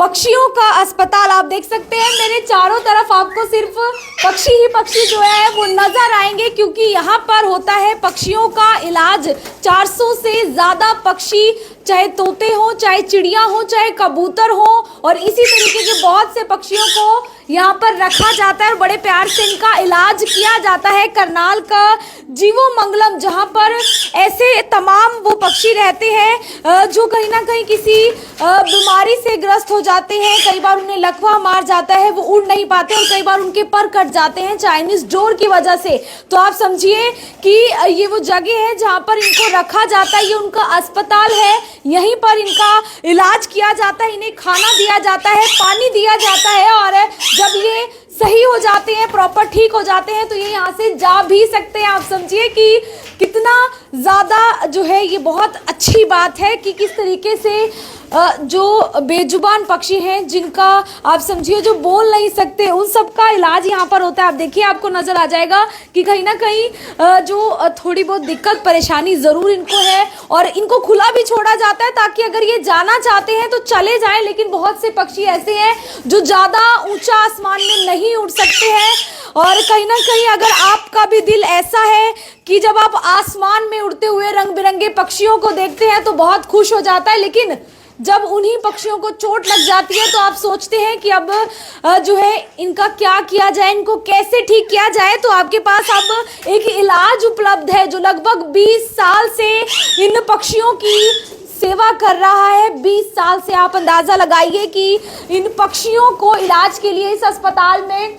पक्षियों का अस्पताल आप देख सकते हैं। मेरे चारों तरफ आपको सिर्फ पक्षी ही पक्षी जो है वो नजर आएंगे, क्योंकि यहाँ पर होता है पक्षियों का इलाज। 400 से ज़्यादा पक्षी, चाहे तोते हो, चाहे चिड़िया हो, चाहे कबूतर हो, और इसी तरीके के बहुत से पक्षियों को यहाँ पर रखा जाता है और बड़े प्यार से इनका इलाज किया जाता है। करनाल का जीवो मंगलम, जहाँ पर ऐसे तमाम वो पक्षी रहते हैं जो कहीं ना कहीं किसी बीमारी से ग्रस्त हो जाते हैं। कई बार उन्हें लकवा मार जाता है, वो उड़ नहीं पाते, और कई बार उनके पर कट जाते हैं चाइनीज डोर की वजह से। तो आप समझिए कि ये वो जगह है जहाँ पर इनको रखा जाता है, ये उनका अस्पताल है। यहीं पर इनका इलाज किया जाता है, इन्हें खाना दिया जाता है, पानी दिया जाता है, और जब ये सही हो जाते हैं, प्रॉपर ठीक हो जाते हैं, तो ये यहाँ से जा भी सकते हैं। आप समझिए कि कितना ज़्यादा जो है ये बहुत अच्छी बात है कि किस तरीके से जो बेजुबान पक्षी हैं, जिनका आप समझिए जो बोल नहीं सकते, उन सब का इलाज यहाँ पर होता है। आप देखिए, आपको नज़र आ जाएगा कि कहीं ना कहीं जो थोड़ी बहुत दिक्कत परेशानी ज़रूर इनको है, और इनको खुला भी छोड़ा जाता है ताकि अगर ये जाना चाहते हैं तो चले जाएं। लेकिन बहुत से पक्षी ऐसे हैं जो ज़्यादा ऊंचा आसमान में नहीं उड़ सकते हैं, और कहीं ना कहीं अगर आपका भी दिल ऐसा है कि जब आप आसमान में उड़ते हुए रंग बिरंगे पक्षियों को देखते हैं तो बहुत खुश हो जाता है, लेकिन जब उन्हीं पक्षियों को चोट लग जाती है तो आप सोचते हैं कि अब जो है इनका क्या किया जाए, इनको कैसे ठीक किया जाए। तो आपके पास अब एक इलाज उपलब्ध है जो लगभग 20 साल से इन पक्षियों की सेवा कर रहा है। 20 साल से आप अंदाज़ा लगाइए कि इन पक्षियों को इलाज के लिए इस अस्पताल में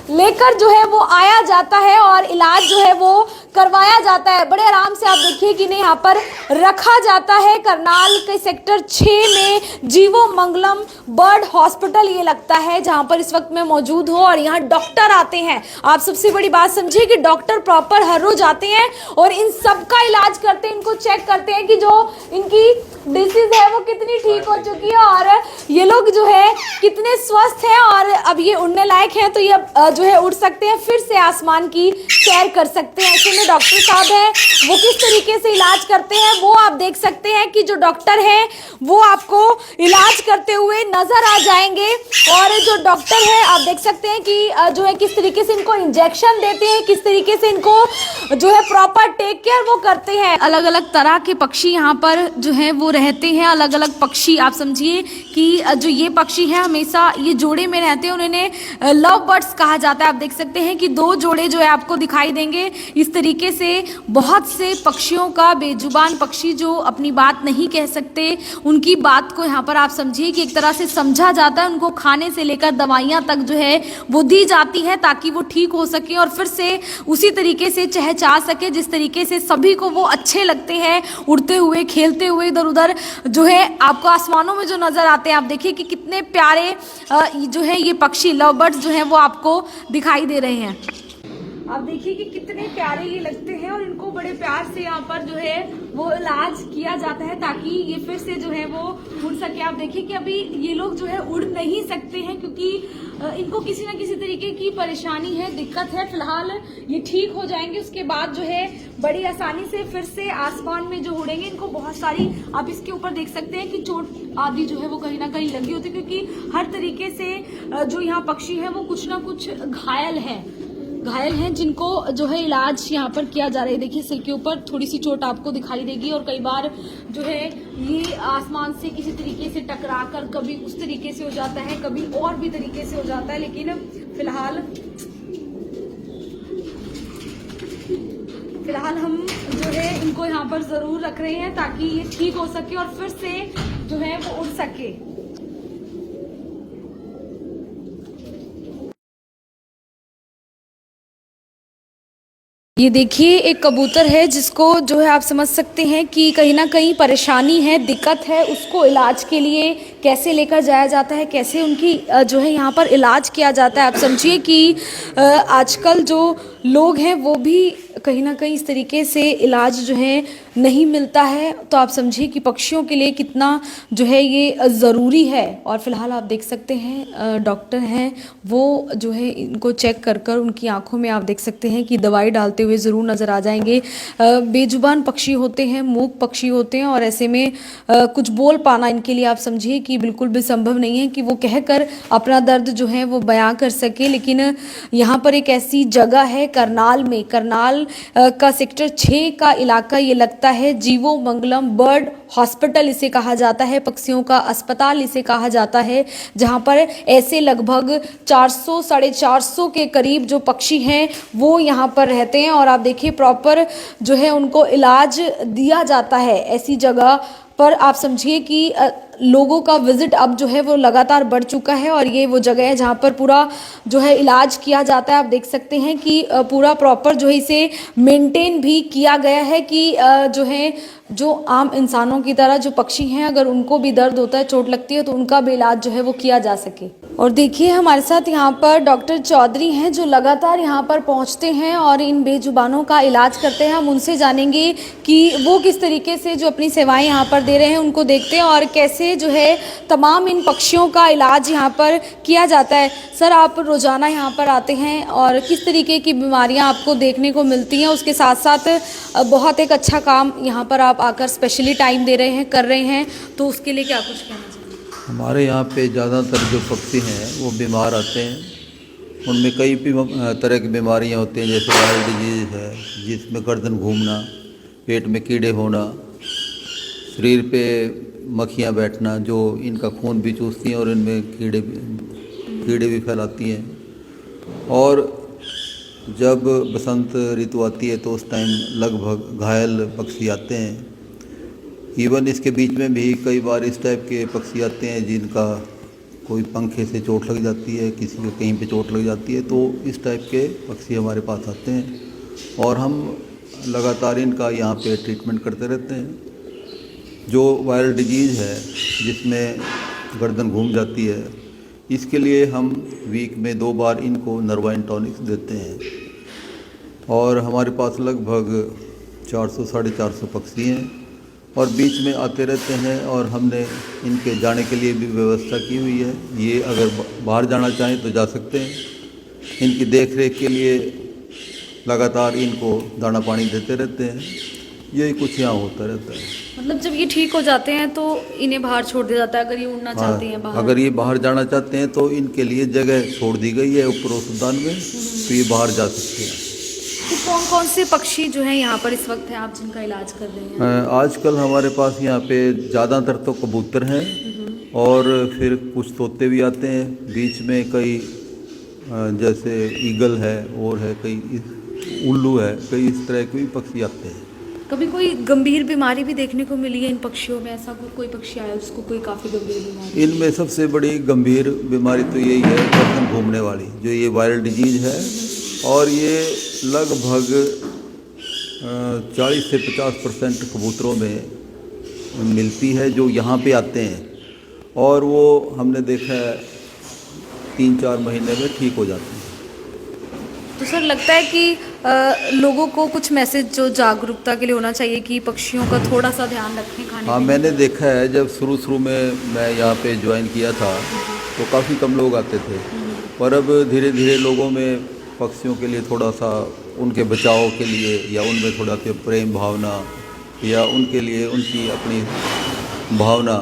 लेकर जो है वो आया जाता है और इलाज जो है वो करवाया जाता है। बड़े आराम से आप देखिए कि इन्हें यहाँ पर रखा जाता है। करनाल के सेक्टर 6 में जीवो मंगलम बर्ड हॉस्पिटल ये लगता है, जहाँ पर इस वक्त मैं मौजूद हूँ, और यहाँ डॉक्टर आते हैं। आप सबसे बड़ी बात समझिए कि डॉक्टर प्रॉपर हर रोज आते हैं और इन सब का इलाज करते हैं, इनको चेक करते हैं कि जो इनकी डिसीज है वो कितनी ठीक हो चुकी है और ये लोग जो है कितने स्वस्थ हैं, और अब ये उड़ने लायक हैं तो ये जो है उड़ सकते हैं, फिर से आसमान की सैर कर सकते हैं। ऐसे में डॉक्टर साहब हैं वो किस तरीके से इलाज करते हैं वो आप देख सकते हैं कि जो डॉक्टर हैं वो आपको इलाज करते हुए नजर आ जाएंगे। और जो डॉक्टर है आप देख सकते हैं कि जो है किस तरीके से इनको इंजेक्शन देते हैं, किस तरीके से इनको जो है प्रॉपर टेक केयर वो करते हैं। अलग अलग तरह के पक्षी यहाँ पर जो है वो रहते हैं, अलग अलग पक्षी। आप समझिए कि जो ये पक्षी है हमेशा ये जोड़े में रहते हैं, उन्हें लव बर्ड्स कहा जाता है। आप देख सकते हैं कि 2 जोड़े जो है आपको दिखाई देंगे। इस तरीके से बहुत से पक्षियों का, बेजुबान पक्षी जो अपनी बात नहीं कह सकते, उनकी बात को यहाँ पर आप समझिए कि एक तरह से समझा जाता है। उनको खाने से लेकर दवाइयाँ तक जो है वो दी जाती है ताकि वो ठीक हो सके और फिर से उसी तरीके से चहचहा सके जिस तरीके से सभी को वो अच्छे लगते हैं, उड़ते हुए, खेलते हुए इधर उधर जो है आपको आसमानों में जो नज़र आते हैं। आप देखिए कि कितने प्यारे जो है ये पक्षी लव बर्ड्स जो हैं वो आपको दिखाई दे रहे हैं। आप देखिए कि कितने प्यारे ये लगते हैं और इनको बड़े प्यार से यहाँ पर जो है वो इलाज किया जाता है ताकि ये फिर से जो है वो उड़ सके। आप देखिए कि अभी ये लोग जो है उड़ नहीं सकते हैं क्योंकि इनको किसी न किसी तरीके की परेशानी है, दिक्कत है। फिलहाल ये ठीक हो जाएंगे, उसके बाद जो है बड़ी आसानी से फिर से आसमान में जो उड़ेंगे। इनको बहुत सारी आप इसके ऊपर देख सकते हैं कि चोट आदि जो है वो कहीं ना कहीं लगी होती है क्योंकि हर तरीके से जो यहाँ पक्षी है वो कुछ ना कुछ घायल हैं जिनको जो है इलाज यहाँ पर किया जा रहा है। देखिए सिर के ऊपर थोड़ी सी चोट आपको दिखाई देगी और कई बार जो है ये आसमान से किसी तरीके से टकराकर कभी उस तरीके से हो जाता है, कभी और भी तरीके से हो जाता है। लेकिन फिलहाल हम जो है इनको यहाँ पर जरूर रख रहे हैं ताकि ये ठीक हो सके और फिर से जो है वो उड़ सके। ये देखिए एक कबूतर है जिसको जो है आप समझ सकते हैं कि कहीं ना कहीं परेशानी है, दिक्कत है। उसको इलाज के लिए कैसे लेकर जाया जाता है, कैसे उनकी जो है यहाँ पर इलाज किया जाता है। आप समझिए कि आजकल जो लोग हैं वो भी कहीं ना कहीं इस तरीके से इलाज जो है नहीं मिलता है। तो आप समझिए कि पक्षियों के लिए कितना जो है ये ज़रूरी है। और फिलहाल आप देख सकते हैं डॉक्टर हैं वो जो है इनको चेक कर कर उनकी आंखों में आप देख सकते हैं कि दवाई डालते हुए ज़रूर नज़र आ जाएंगे। बेजुबान पक्षी होते हैं, मूक पक्षी होते हैं और ऐसे में कुछ बोल पाना इनके लिए आप समझिए कि बिल्कुल भी संभव नहीं है कि वो कहकर अपना दर्द जो है वो बयां कर सके। लेकिन यहाँ पर एक ऐसी जगह है करनाल में, करनाल का सेक्टर 6 का इलाका ये लगता है, जीवो मंगलम बर्ड हॉस्पिटल इसे कहा जाता है, पक्षियों का अस्पताल इसे कहा जाता है, जहाँ पर ऐसे लगभग 400 450 के करीब जो पक्षी हैं वो यहाँ पर रहते हैं। और आप देखिए प्रॉपर जो है उनको इलाज दिया जाता है ऐसी जगह पर। आप समझिए कि लोगों का विजिट अब जो है वो लगातार बढ़ चुका है और ये वो जगह है जहाँ पर पूरा जो है इलाज किया जाता है। आप देख सकते हैं कि पूरा प्रॉपर जो है इसे मेंटेन भी किया गया है कि जो है जो आम इंसानों की तरह जो पक्षी हैं अगर उनको भी दर्द होता है, चोट लगती है तो उनका भी इलाज जो है वो किया जा सके। और देखिए हमारे साथ यहाँ पर डॉक्टर चौधरी हैं जो लगातार यहाँ पर पहुँचते हैं और इन बेजुबानों का इलाज करते हैं। हम उनसे जानेंगे कि वो किस तरीके से जो अपनी सेवाएं यहाँ पर दे रहे हैं उनको देखते हैं और कैसे जो है तमाम इन पक्षियों का इलाज यहाँ पर किया जाता है। सर, आप रोज़ाना यहाँ पर आते हैं और किस तरीके की बीमारियाँ आपको देखने को मिलती हैं? उसके साथ साथ बहुत एक अच्छा काम यहाँ पर आप आकर स्पेशली टाइम दे रहे हैं, कर रहे हैं, तो उसके लिए क्या कुछ कहना चाहिए? हमारे यहाँ पे ज़्यादातर जो पक्षी हैं वो बीमार आते हैं। उनमें कई तरह की बीमारियाँ होती हैं, जैसे वायरल डिजीज़ है जिसमें गर्दन घूमना, पेट में कीड़े होना, शरीर पे मक्खियाँ बैठना जो इनका खून भी चूसती हैं और इनमें कीड़े भी फैलाती हैं। और जब बसंत ऋतु आती है तो उस टाइम लगभग घायल पक्षी आते हैं। इवन इसके बीच में भी कई बार इस टाइप के पक्षी आते हैं जिनका कोई पंखे से चोट लग जाती है, किसी को कहीं पे चोट लग जाती है, तो इस टाइप के पक्षी हमारे पास आते हैं और हम लगातार इनका यहाँ पे ट्रीटमेंट करते रहते हैं। जो वायरल डिजीज़ है जिसमें गर्दन घूम जाती है, इसके लिए हम वीक में 2 बार इनको नर्वाइन टॉनिक्स देते हैं। और हमारे पास लगभग 400 450 पक्षी हैं और बीच में आते रहते हैं और हमने इनके जाने के लिए भी व्यवस्था की हुई है। ये अगर बाहर जाना चाहें तो जा सकते हैं। इनकी देख रेख के लिए लगातार इनको दाना पानी देते रहते हैं। यही कुछ यहाँ होता रहता है। मतलब जब ये ठीक हो जाते हैं तो इन्हें बाहर छोड़ दिया जाता है अगर ये उड़ना चाहते हैं बाहर? अगर ये बाहर जाना चाहते हैं तो इनके लिए जगह छोड़ दी गई है ऊपर उद्यान में, तो ये बाहर जा सकते हैं। तो कौन कौन से पक्षी जो हैं यहाँ पर इस वक्त हैं आप जिनका इलाज कर रहे हैं? आजकल हमारे पास यहाँ पे ज़्यादातर तो कबूतर हैं और फिर कुछ तोते भी आते हैं। बीच में कई जैसे ईगल है और है, कई उल्लू है, कई इस तरह के भी पक्षी आते हैं। कभी कोई गंभीर बीमारी भी देखने को मिली है इन पक्षियों में? ऐसा कोई पक्षी आया उसको कोई काफ़ी गंभीर बीमारी? इनमें सबसे बड़ी गंभीर बीमारी तो यही है गर्दन घूमने वाली, जो ये वायरल डिजीज़ है। और ये लगभग 40 से 50% कबूतरों में मिलती है जो यहाँ पे आते हैं और वो हमने देखा है 3-4 महीने में ठीक हो जाते हैं। तो सर लगता है कि लोगों को कुछ मैसेज जो जागरूकता के लिए होना चाहिए कि पक्षियों का थोड़ा सा ध्यान रखें खाने। हाँ, मैंने देखा है जब शुरू में मैं यहाँ पे ज्वाइन किया था तो काफ़ी कम लोग आते थे, पर अब धीरे धीरे लोगों में पक्षियों के लिए थोड़ा सा उनके बचाव के लिए या उनमें थोड़ा सा प्रेम भावना या उनके लिए उनकी अपनी भावना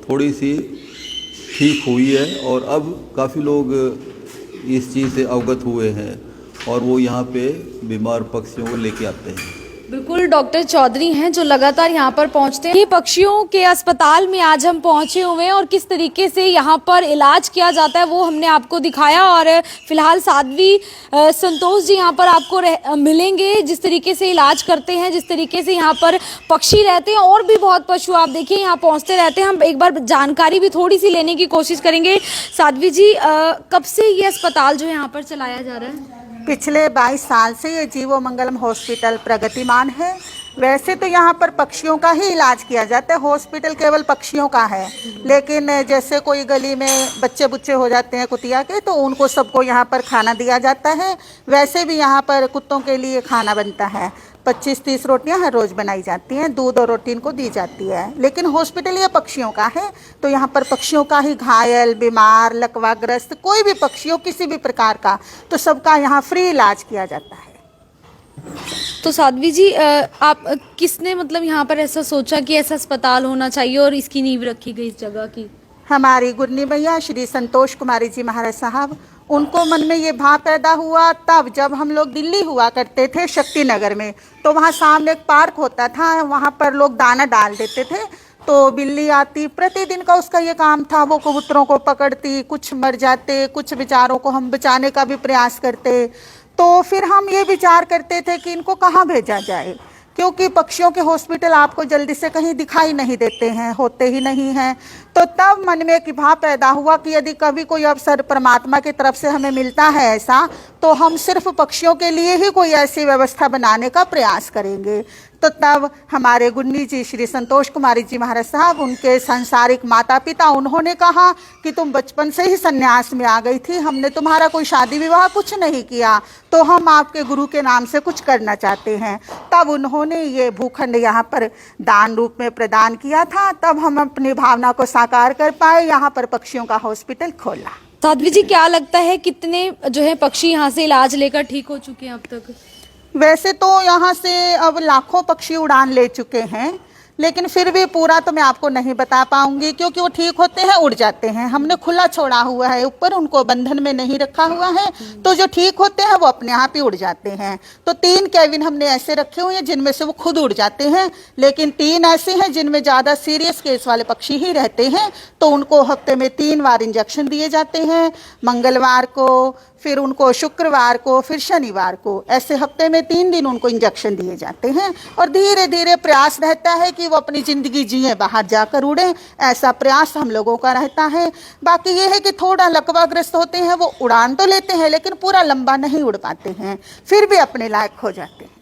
थोड़ी सी ठीक हुई है और अब काफ़ी लोग इस चीज़ से अवगत हुए हैं और वो यहाँ पे बीमार पक्षियों को लेके आते हैं। बिल्कुल, डॉक्टर चौधरी हैं जो लगातार यहाँ पर पहुँचते हैं। ये पक्षियों के अस्पताल में आज हम पहुँचे हुए हैं और किस तरीके से यहाँ पर इलाज किया जाता है वो हमने आपको दिखाया। और फिलहाल साध्वी संतोष जी यहाँ पर आपको मिलेंगे, जिस तरीके से इलाज करते हैं, जिस तरीके से यहाँ पर पक्षी रहते हैं। और भी बहुत पशु आप देखिए यहाँ पहुँचते रहते हैं। हम एक बार जानकारी भी थोड़ी सी लेने की कोशिश करेंगे। साध्वी जी, कब से ये अस्पताल जो यहाँ पर चलाया जा रहा है? पिछले 22 साल से ये जीवो मंगलम हॉस्पिटल प्रगतिमान है। वैसे तो यहाँ पर पक्षियों का ही इलाज किया जाता है, हॉस्पिटल केवल पक्षियों का है। लेकिन जैसे कोई गली में बच्चे बुच्चे हो जाते हैं कुतिया के, तो उनको सबको यहाँ पर खाना दिया जाता है। वैसे भी यहाँ पर कुत्तों के लिए खाना बनता है, 25-30 रोटियां हर रोज़ बनाई जाती हैं, दूध और रोटी इनको दी जाती है। लेकिन हॉस्पिटल ये पक्षियों का है, तो यहाँ पर पक्षियों का ही घायल, बीमार, लकवाग्रस्त कोई भी पक्षी हो किसी भी प्रकार का, तो सबका यहाँ फ्री इलाज किया जाता है। तो साध्वी जी, आप किसने मतलब यहाँ पर ऐसा सोचा कि ऐसा अस्पताल होना चाहिए और इसकी नींव रखी गई इस जगह की? हमारी गुरनी भैया श्री संतोष कुमारी जी महाराज साहब, उनको मन में ये भाव पैदा हुआ तब जब हम लोग दिल्ली हुआ करते थे शक्ति नगर में, तो वहाँ सामने एक पार्क होता था, वहाँ पर लोग दाना डाल देते थे। तो बिल्ली आती, प्रतिदिन का उसका ये काम था, वो कबूतरों को पकड़ती, कुछ मर जाते, कुछ बेचारों को हम बचाने का भी प्रयास करते। तो फिर हम ये विचार करते थे कि इनको कहाँ भेजा जाए, क्योंकि पक्षियों के हॉस्पिटल आपको जल्दी से कहीं दिखाई नहीं देते हैं, होते ही नहीं हैं। तो तब मन में एक भाव पैदा हुआ कि यदि कभी कोई अवसर परमात्मा की तरफ से हमें मिलता है ऐसा, तो हम सिर्फ पक्षियों के लिए ही कोई ऐसी व्यवस्था बनाने का प्रयास करेंगे। तो तब हमारे गुन्नी जी श्री संतोष कुमारी जी महाराज साहब, उनके सांसारिक माता पिता, उन्होंने कहा कि तुम बचपन से ही संन्यास में आ गई थी, हमने तुम्हारा कोई शादी विवाह कुछ नहीं किया, तो हम आपके गुरु के नाम से कुछ करना चाहते हैं। तब उन्होंने ये भूखंड यहाँ पर दान रूप में प्रदान किया था, तब हम अपनी भावना को साकार कर पाए, यहाँ पर पक्षियों का हॉस्पिटल खोला। साध्वी जी, क्या लगता है कितने जो है पक्षी यहाँ से इलाज लेकर ठीक हो चुके हैं अब तक? वैसे तो यहाँ से अब लाखों पक्षी उड़ान ले चुके हैं, लेकिन फिर भी पूरा तो मैं आपको नहीं बता पाऊंगी, क्योंकि वो ठीक होते हैं उड़ जाते हैं, हमने खुला छोड़ा हुआ है ऊपर, उनको बंधन में नहीं रखा हुआ है। तो जो ठीक होते हैं वो अपने आप ही उड़ जाते हैं। तो 3 केबिन हमने ऐसे रखे हुए हैं जिनमें से वो खुद उड़ जाते हैं, लेकिन 3 ऐसे हैं जिनमें ज़्यादा सीरियस केस वाले पक्षी ही रहते हैं, तो उनको हफ्ते में 3 बार इंजेक्शन दिए जाते हैं, मंगलवार को, फिर उनको शुक्रवार को, फिर शनिवार को, ऐसे हफ्ते में 3 दिन उनको इंजेक्शन दिए जाते हैं। और धीरे धीरे प्रयास रहता है कि वो अपनी ज़िंदगी जिए, बाहर जाकर उड़ें, ऐसा प्रयास हम लोगों का रहता है। बाकी ये है कि थोड़ा लकवाग्रस्त होते हैं, वो उड़ान तो लेते हैं लेकिन पूरा लंबा नहीं उड़ पाते हैं, फिर भी अपने लायक हो जाते हैं।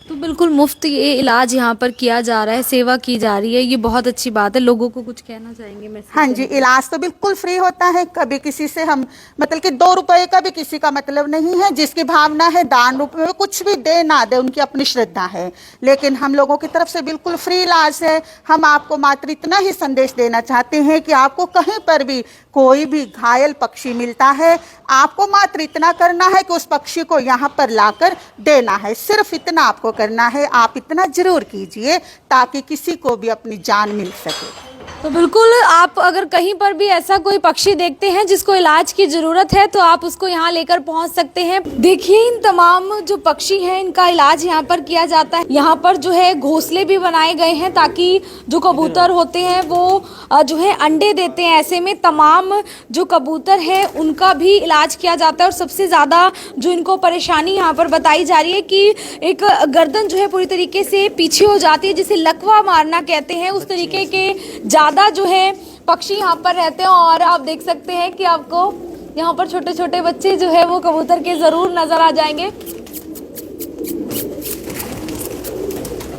तो बिल्कुल मुफ्त ये इलाज यहाँ पर किया जा रहा है, सेवा की जा रही है, ये बहुत अच्छी बात है। लोगों को कुछ कहना चाहेंगे? मैं हाँ जी, इलाज तो बिल्कुल फ्री होता है, कभी किसी से हम मतलब कि 2 रुपए का भी किसी का मतलब नहीं है। जिसकी भावना है दान रूप में कुछ भी दे ना दे, उनकी अपनी श्रद्धा है, लेकिन हम लोगों की तरफ से बिल्कुल फ्री इलाज है। हम आपको मात्र इतना ही संदेश देना चाहते हैं कि आपको कहीं पर भी कोई भी घायल पक्षी मिलता है, आपको मात्र इतना करना है कि उस पक्षी को यहाँ पर लाकर देना है, सिर्फ इतना आपको करना है। आप इतना जरूर कीजिए ताकि किसी को भी अपनी जान मिल सके। तो बिल्कुल, आप अगर कहीं पर भी ऐसा कोई पक्षी देखते हैं जिसको इलाज की जरूरत है, तो आप उसको यहाँ लेकर पहुँच सकते हैं। देखिए, इन तमाम जो पक्षी हैं इनका इलाज यहाँ पर किया जाता है। यहाँ पर जो है घोंसले भी बनाए गए हैं ताकि जो कबूतर होते हैं वो जो है अंडे देते हैं, ऐसे में तमाम जो कबूतर है उनका भी इलाज किया जाता है। और सबसे ज़्यादा जो इनको परेशानी यहाँ पर बताई जा रही है कि एक गर्दन जो है पूरी तरीके से पीछे हो जाती है, जिसे लकवा मारना कहते हैं, उस तरीके के ज़्यादा जो है पक्षी यहाँ पर रहते हैं। और आप देख सकते हैं कि आपको यहाँ पर छोटे छोटे बच्चे जो है वो कबूतर के ज़रूर नज़र आ जाएंगे।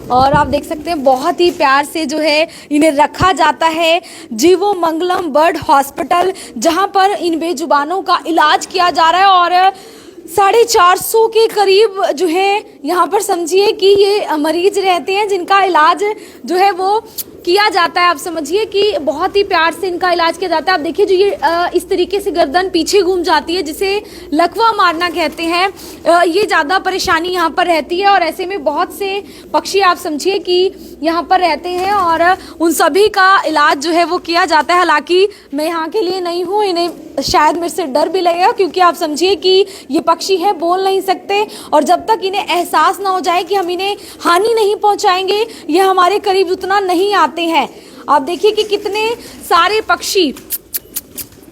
और आप देख सकते हैं बहुत ही प्यार से जो है इन्हें रखा जाता है जीवो मंगलम बर्ड हॉस्पिटल, जहां पर इन बेजुबानों का इलाज किया जा रहा है। और 450 के करीब जो है यहाँ पर समझिए कि ये मरीज रहते हैं जिनका इलाज जो है वो किया जाता है। आप समझिए कि बहुत ही प्यार से इनका इलाज किया जाता है। आप देखिए, जो ये इस तरीके से गर्दन पीछे घूम जाती है, जिसे लकवा मारना कहते हैं, ये ज़्यादा परेशानी यहाँ पर रहती है। और ऐसे में बहुत से पक्षी आप समझिए कि यहाँ पर रहते हैं और उन सभी का इलाज जो है वो किया जाता है। हालांकि मैं यहाँ के लिए नहीं हूँ, इन्हें शायद मेरे से डर भी लगेगा, क्योंकि आप समझिए कि ये पक्षी है, बोल नहीं सकते, और जब तक इन्हें एहसास ना हो जाए कि हम इन्हें हानि नहीं पहुँचाएंगे, ये हमारे करीब उतना नहीं आते हैं। आप देखिए कि कितने सारे पक्षी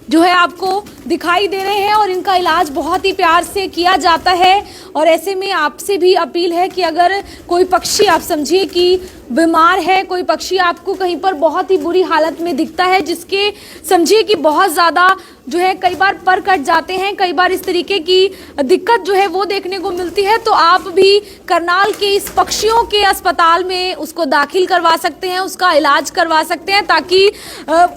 जो है आपको दिखाई दे रहे हैं और इनका इलाज बहुत ही प्यार से किया जाता है। और ऐसे में आपसे भी अपील है कि अगर कोई पक्षी आप समझिए कि बीमार है, कोई पक्षी आपको कहीं पर बहुत ही बुरी हालत में दिखता है, जिसके समझिए कि बहुत ज़्यादा जो है कई बार पर कट जाते हैं, कई बार इस तरीके की दिक्कत जो है वो देखने को मिलती है, तो आप भी करनाल के इस पक्षियों के अस्पताल में उसको दाखिल करवा सकते हैं, उसका इलाज करवा सकते हैं, ताकि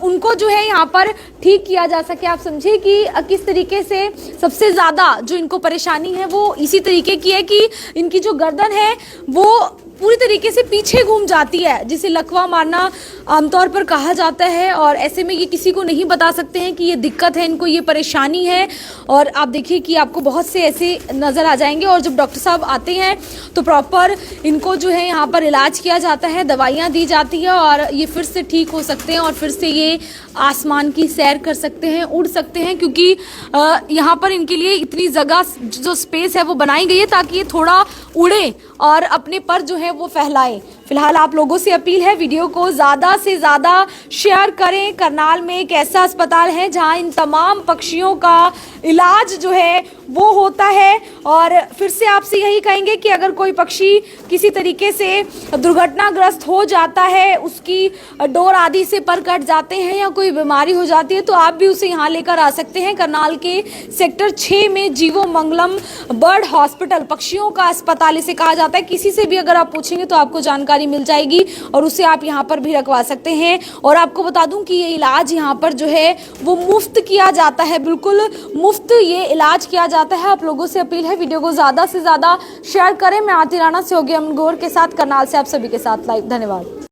उनको जो है यहाँ पर ठीक किया जा सके। आप समझिए कि किस तरीके से सबसे ज़्यादा जो इनको परेशानी है वो इसी तरीके की है कि इनकी जो गर्दन है वो पूरी तरीके से पीछे घूम जाती है, जिसे लकवा मारना आमतौर पर कहा जाता है। और ऐसे में ये किसी को नहीं बता सकते हैं कि ये दिक्कत है, इनको ये परेशानी है। और आप देखिए कि आपको बहुत से ऐसे नज़र आ जाएंगे, और जब डॉक्टर साहब आते हैं तो प्रॉपर इनको जो है यहाँ पर इलाज किया जाता है, दवाइयाँ दी जाती है, और ये फिर से ठीक हो सकते हैं और फिर से ये आसमान की सैर कर सकते हैं, उड़ सकते हैं, क्योंकि यहाँ पर इनके लिए इतनी जगह जो स्पेस है वो बनाई गई है ताकि ये थोड़ा उड़े और अपने पर जो है वो फैलाएं। फिलहाल आप लोगों से अपील है, वीडियो को ज़्यादा से ज़्यादा शेयर करें। करनाल में एक ऐसा अस्पताल है जहां इन तमाम पक्षियों का इलाज जो है वो होता है। और फिर से आपसे यही कहेंगे कि अगर कोई पक्षी किसी तरीके से दुर्घटनाग्रस्त हो जाता है, उसकी डोर आदि से पर कट जाते हैं या कोई बीमारी हो जाती है, तो आप भी उसे यहाँ लेकर आ सकते हैं। करनाल के सेक्टर 6 में जीवो मंगलम बर्ड हॉस्पिटल, पक्षियों का अस्पताल इसे कहा जाता है। किसी से भी अगर आप पूछेंगे तो आपको जानकारी मिल जाएगी और उसे आप यहाँ पर भी रखवा सकते हैं। और आपको बता दूं कि ये इलाज यहाँ पर जो है वो मुफ्त किया जाता है, बिल्कुल मुफ्त ये इलाज किया जाता है। आप लोगों से अपील है, वीडियो को ज़्यादा से ज़्यादा शेयर करें। मैं आरती राणा से होगी अमन गौर के साथ, करनाल से आप सभी के साथ लाइव। धन्यवाद।